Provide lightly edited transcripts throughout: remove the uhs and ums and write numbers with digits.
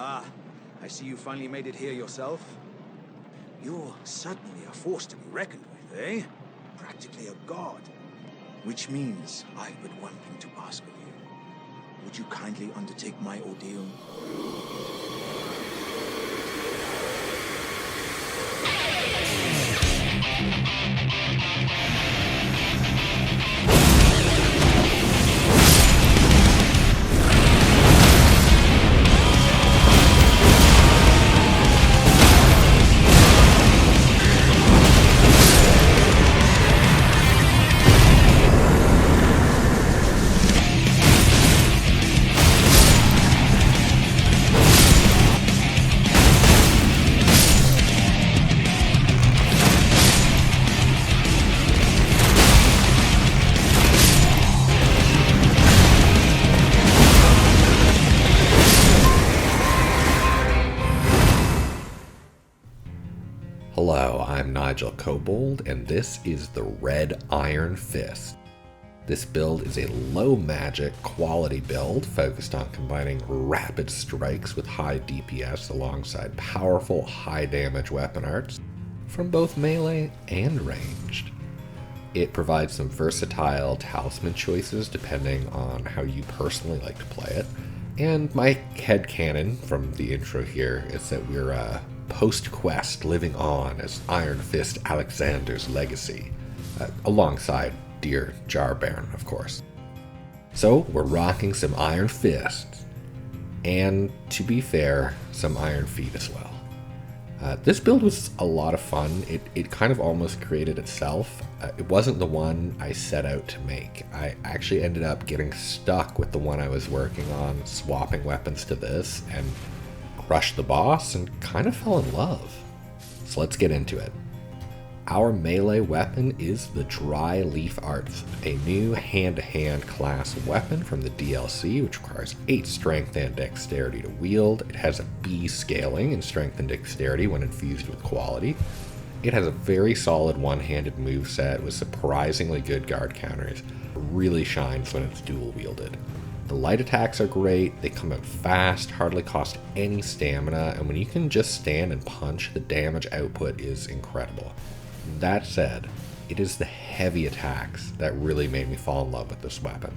Ah, I see you finally made it here yourself. You're certainly a force to be reckoned with, eh? Practically a god. Which means I've but one thing to ask of you. Would you kindly undertake my ordeal? Hello, I'm Nigel Kobold, and this is the Red Iron Fist. This build is a low magic quality build focused on combining rapid strikes with high DPS alongside powerful high damage weapon arts from both melee and ranged. It provides some versatile talisman choices depending on how you personally like to play it, and my headcanon from the intro here is that we're post-quest living on as Iron Fist Alexander's legacy, alongside dear Jar Baron, of course. So we're rocking some Iron Fists, and to be fair, some Iron Feet as well. This build was a lot of fun. It kind of almost created itself. It wasn't the one I set out to make. I actually ended up getting stuck with the one I was working on, swapping weapons to this, and crushed the boss and kind of fell in love. So let's get into it. Our melee weapon is the Dry Leaf Arts, a new hand-to-hand class weapon from the DLC, which requires 8 strength and dexterity to wield. It has a B scaling in strength and dexterity when infused with quality. It has a very solid one-handed moveset with surprisingly good guard counters. It really shines when it's dual wielded. The light attacks are great, they come out fast, hardly cost any stamina, and when you can just stand and punch, the damage output is incredible. That said, it is the heavy attacks that really made me fall in love with this weapon.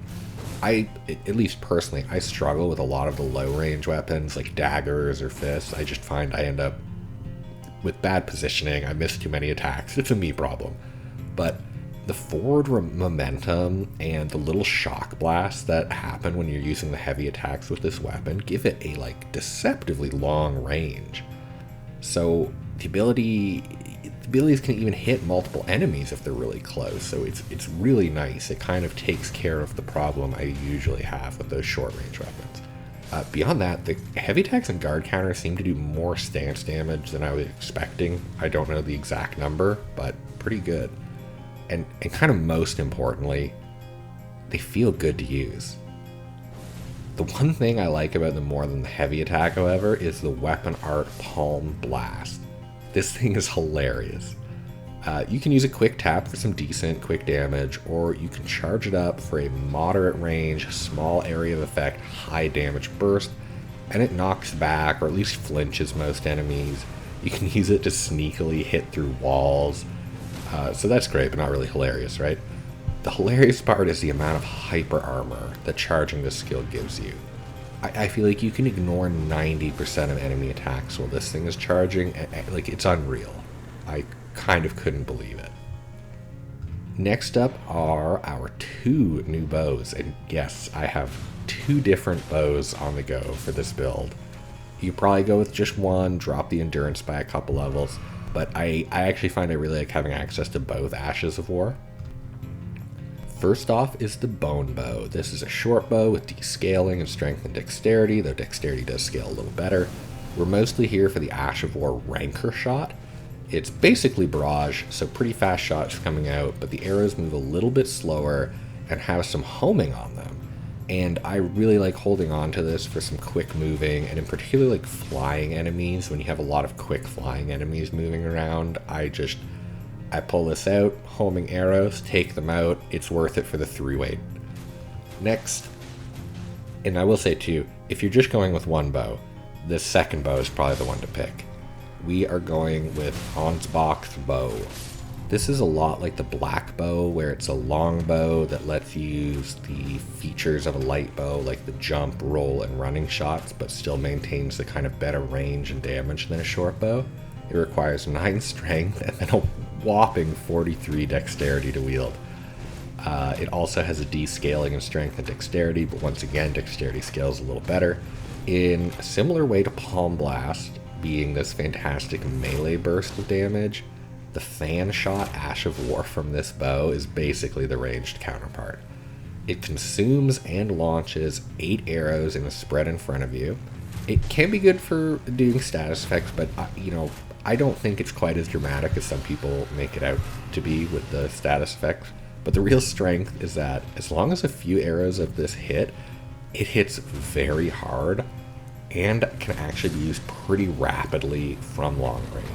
At least personally, I struggle with a lot of the low range weapons like daggers or fists. I just find I end up with bad positioning, I miss too many attacks, it's a me problem. But the forward momentum and the little shock blasts that happen when you're using the heavy attacks with this weapon give it a deceptively long range. So the abilities can even hit multiple enemies if they're really close, so it's really nice. It kind of takes care of the problem I usually have with those short range weapons. Beyond that, the heavy attacks and guard counters seem to do more stance damage than I was expecting. I don't know the exact number, but pretty good. And kind of most importantly, they feel good to use. The one thing I like about them more than the heavy attack, however, is the weapon art Palm Blast. This thing is hilarious. You can use a quick tap for some decent quick damage, or you can charge it up for a moderate range, small area of effect, high damage burst, and it knocks back or at least flinches most enemies. You can use it to sneakily hit through walls. So that's great, but not really hilarious, right? The hilarious part is the amount of hyper armor that charging this skill gives you. I feel like you can ignore 90% of enemy attacks while this thing is charging. It's unreal. I kind of couldn't believe it. Next up are our 2 new bows, and yes, I have 2 different bows on the go for this build. You probably go with just one, drop the endurance by a couple levels, but I actually find I really like having access to both Ashes of War. First off is the Bone Bow. This is a short bow with descaling and strength and dexterity, though dexterity does scale a little better. We're mostly here for the Ash of War Rancor shot. It's basically barrage, so pretty fast shots coming out, but the arrows move a little bit slower and have some homing on them. And I really like holding on to this for some quick moving, and in particular like flying enemies. When you have a lot of quick flying enemies moving around, I pull this out, homing arrows, take them out. It's worth it for the 3-weight. Next, and I will say too, if you're just going with one bow, the second bow is probably the one to pick. We are going with Ansbach's bow. This is a lot like the black bow, where it's a long bow that lets you use the features of a light bow, like the jump, roll, and running shots, but still maintains the kind of better range and damage than a short bow. It requires 9 strength and then a whopping 43 dexterity to wield. It also has a D-scaling in strength and dexterity, but once again, dexterity scales a little better. In a similar way to Palm Blast, being this fantastic melee burst of damage, the fan shot Ash of War from this bow is basically the ranged counterpart. It consumes and launches 8 arrows in a spread in front of you. It can be good for doing status effects, but I don't think it's quite as dramatic as some people make it out to be with the status effects. But the real strength is that as long as a few arrows of this hit, it hits very hard and can actually be used pretty rapidly from long range.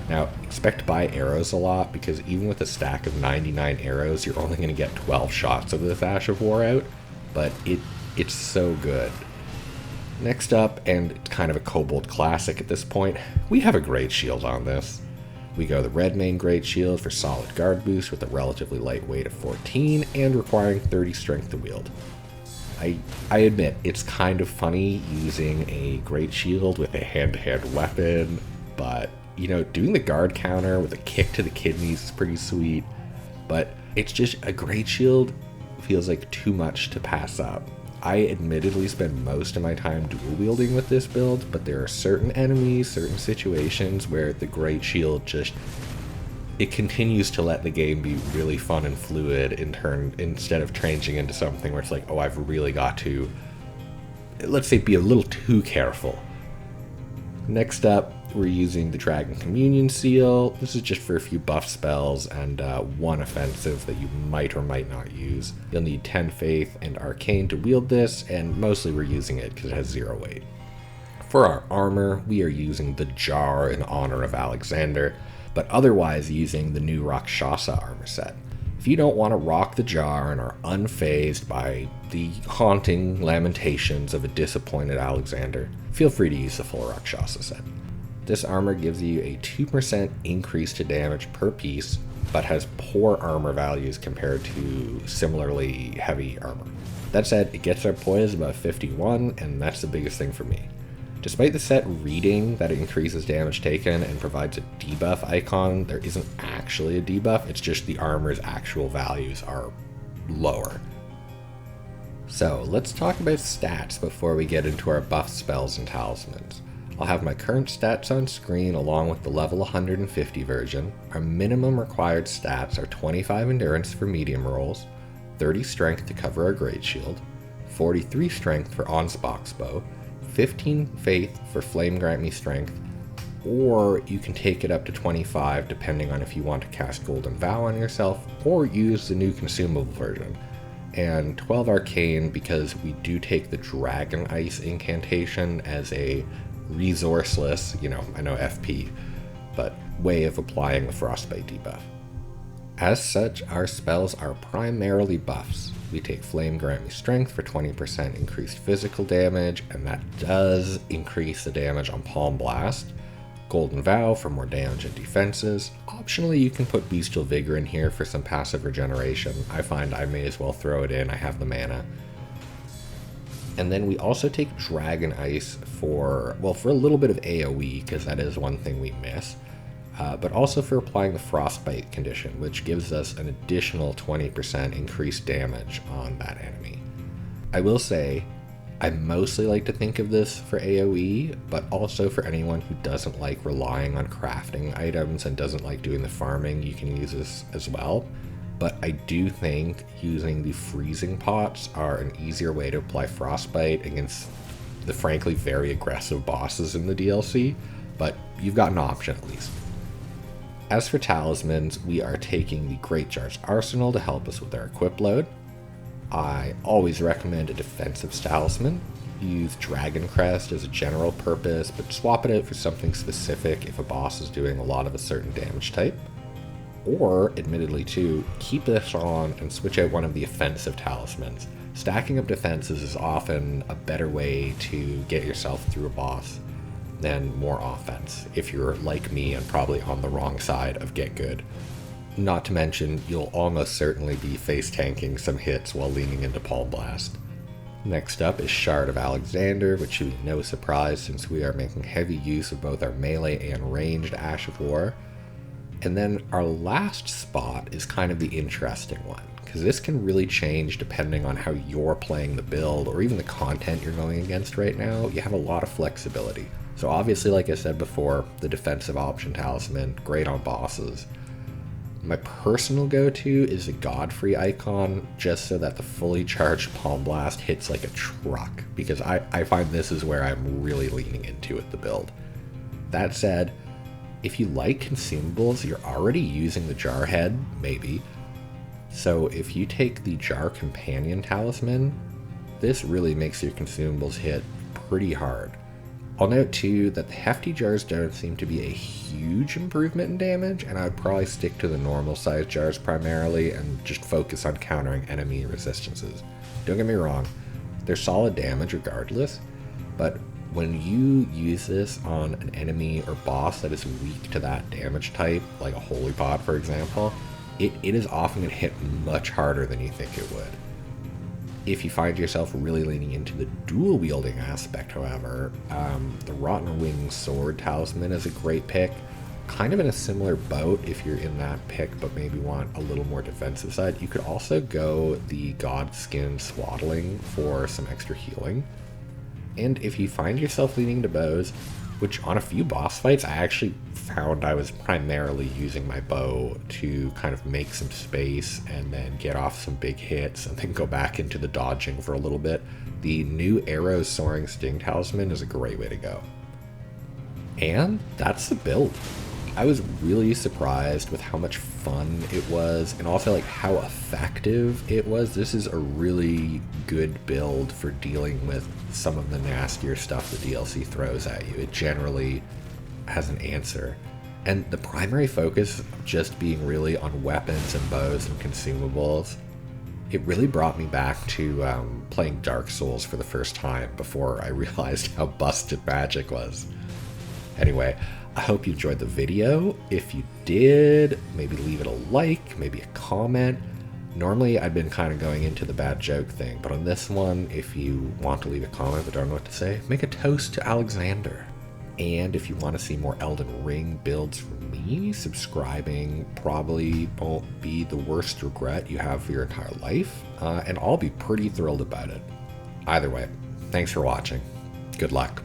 Now, expect to buy arrows a lot, because even with a stack of 99 arrows, you're only going to get 12 shots of this Ash of War out, but it's so good. Next up, and it's kind of a Kobold classic at this point, we have a Great Shield on this. We go the Red Mane Great Shield for solid guard boost with a relatively light weight of 14 and requiring 30 strength to wield. I admit, it's kind of funny using a Great Shield with a hand-to-hand weapon, but doing the guard counter with a kick to the kidneys is pretty sweet, but it's just a Great Shield feels like too much to pass up. I admittedly spend most of my time dual wielding with this build, but there are certain enemies, certain situations where the Great Shield it continues to let the game be really fun and fluid instead of changing into something where it's like, oh, I've really got to, let's say, be a little too careful. Next up, we're using the Dragon Communion Seal. This is just for a few buff spells and 1 offensive that you might or might not use. You'll need 10 Faith and Arcane to wield this, and mostly we're using it because it has 0 weight. For our armor, we are using the Jar in honor of Alexander, but otherwise using the new Rakshasa armor set. If you don't want to rock the Jar and are unfazed by the haunting lamentations of a disappointed Alexander, feel free to use the full Rakshasa set. This armor gives you a 2% increase to damage per piece, but has poor armor values compared to similarly heavy armor. That said, it gets our poise above 51, and that's the biggest thing for me. Despite the set reading that it increases damage taken and provides a debuff icon, there isn't actually a debuff, it's just the armor's actual values are lower. So let's talk about stats before we get into our buff spells and talismans. I'll have my current stats on screen along with the level 150 version. Our minimum required stats are 25 endurance for medium rolls, 30 strength to cover our Great Shield, 43 strength for Ansbach's bow, 15 faith for Flame Grant Me strength, or you can take it up to 25 depending on if you want to cast Golden Vow on yourself or use the new consumable version, and 12 arcane because we do take the Dragon Ice incantation as a resourceless, I know FP, but way of applying the Frostbite debuff. As such, our spells are primarily buffs. We take Flame Grant Me Strength for 20% increased physical damage, and that does increase the damage on Palm Blast. Golden Vow for more damage and defenses. Optionally, you can put Bestial Vigor in here for some passive regeneration. I find I may as well throw it in, I have the mana. And then we also take Dragon Ice for a little bit of AoE, because that is one thing we miss. But also for applying the Frostbite condition, which gives us an additional 20% increased damage on that enemy. I will say, I mostly like to think of this for AoE, but also for anyone who doesn't like relying on crafting items and doesn't like doing the farming, you can use this as well. But I do think using the freezing pots are an easier way to apply Frostbite against the frankly very aggressive bosses in the DLC, but you've got an option at least. As for talismans, we are taking the Great Jar's Arsenal to help us with our equip load. I always recommend a defensive talisman. Use Dragon Crest as a general purpose, but swap it out for something specific if a boss is doing a lot of a certain damage type. Or, admittedly too, keep this on and switch out one of the offensive talismans. Stacking up defenses is often a better way to get yourself through a boss than more offense, if you're like me and probably on the wrong side of get good. Not to mention, you'll almost certainly be face tanking some hits while leaning into Palm Blast. Next up is Shard of Alexander, which should be no surprise since we are making heavy use of both our melee and ranged Ash of War. And then our last spot is kind of the interesting one, because this can really change depending on how you're playing the build or even the content you're going against right now. You have a lot of flexibility. So obviously, like I said before, the defensive option Talisman, great on bosses. My personal go-to is a Godfrey icon, just so that the fully charged Palm Blast hits like a truck, because I find this is where I'm really leaning into with the build. That said, if you like consumables, you're already using the Jar Head, maybe. So if you take the Jar Companion Talisman, this really makes your consumables hit pretty hard. I'll note too that the hefty jars don't seem to be a huge improvement in damage, and I'd probably stick to the normal size jars primarily and just focus on countering enemy resistances. Don't get me wrong, they're solid damage regardless, but when you use this on an enemy or boss that is weak to that damage type, like a Holy Pot for example, it is often going to hit much harder than you think it would. If you find yourself really leaning into the dual wielding aspect, however, the Rotten Wing Sword Talisman is a great pick. Kind of in a similar boat if you're in that pick but maybe want a little more defensive side. You could also go the Godskin Swaddling for some extra healing. And if you find yourself leaning to bows, which on a few boss fights I actually found I was primarily using my bow to kind of make some space and then get off some big hits and then go back into the dodging for a little bit, the new Arrow Soaring Sting Talisman is a great way to go. And that's the build. I was really surprised with how much fun it was and also like how effective it was. This is a really good build for dealing with some of the nastier stuff the DLC throws at you. It generally has an answer. And the primary focus of just being really on weapons and bows and consumables, it really brought me back to playing Dark Souls for the first time before I realized how busted magic was. Anyway, I hope you enjoyed the video. If you did, maybe leave it a like, maybe a comment. Normally I've been kind of going into the bad joke thing, but on this one, if you want to leave a comment but don't know what to say, make a toast to Alexander. And if you want to see more Elden Ring builds from me, subscribing probably won't be the worst regret you have for your entire life, and I'll be pretty thrilled about it. Either way, thanks for watching. Good luck.